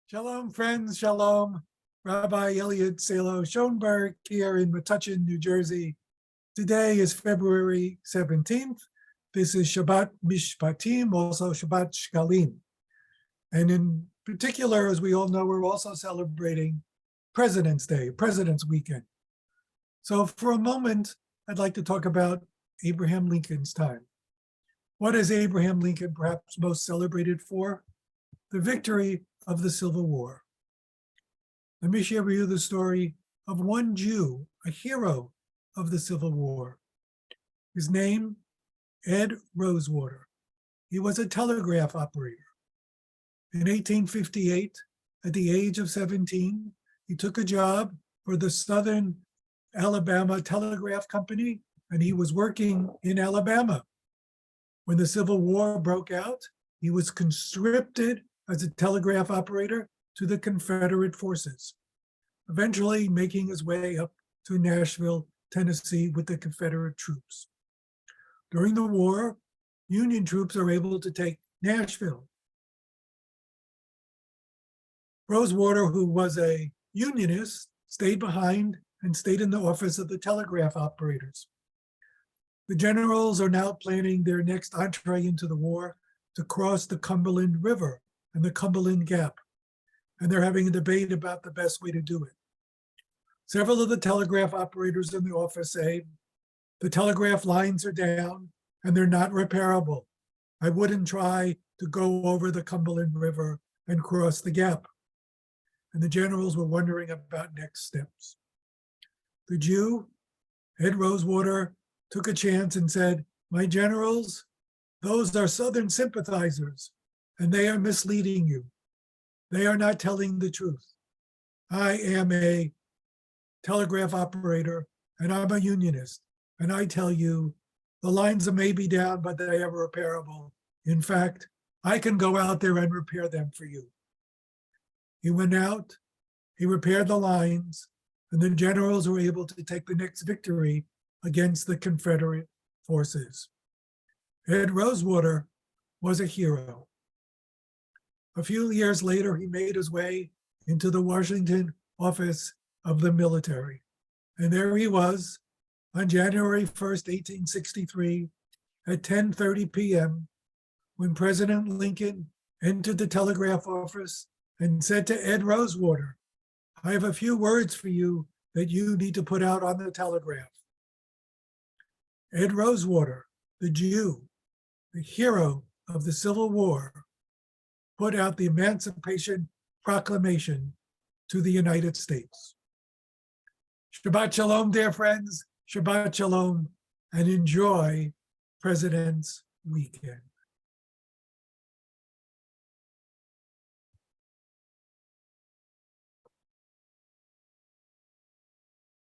Shalom, friends. Shalom. Rabbi Elliot Salo Schoenberg here in Metuchen, New Jersey. Today is February 17th. This is Shabbat Mishpatim, also Shabbat Shkalim. And in particular, as we all know, we're also celebrating President's Day, President's Weekend. So for a moment, I'd like to talk about Abraham Lincoln's time. What is Abraham Lincoln perhaps most celebrated for? The victory of the Civil War. Let me share with you the story of one Jew, a hero of the Civil War. His name, Ed Rosewater. He was a telegraph operator. In 1858, at the age of 17, he took a job for the Southern Alabama Telegraph Company, and he was working in Alabama. When the Civil War broke out, he was conscripted as a telegraph operator to the Confederate forces, eventually making his way up to Nashville, Tennessee with the Confederate troops. During the war, Union troops are able to take Nashville. Rosewater, who was a Unionist, stayed behind and stayed in the office of the telegraph operators. The generals are now planning their next entree into the war to cross the Cumberland River and the Cumberland Gap, and they're having a debate about the best way to do it. Several of the telegraph operators in the office say, the telegraph lines are down and they're not repairable. I wouldn't try to go over the Cumberland River and cross the gap. And the generals were wondering about next steps. The Jew, Ed Rosewater, took a chance and said, my generals, those are Southern sympathizers, and they are misleading you. They are not telling the truth. I am a telegraph operator, and I'm a Unionist, and I tell you, the lines may be down, but they are repairable. In fact, I can go out there and repair them for you. He went out, he repaired the lines, and the generals were able to take the next victory against the Confederate forces. Ed Rosewater was a hero. A few years later, he made his way into the Washington office of the military. And there he was on January 1st, 1863, at 10:30 p.m., when President Lincoln entered the telegraph office and said to Ed Rosewater, I have a few words for you that you need to put out on the telegraph. Ed Rosewater, the Jew, the hero of the Civil War, put out the Emancipation Proclamation to the United States. Shabbat Shalom, dear friends. Shabbat Shalom, and enjoy President's Weekend.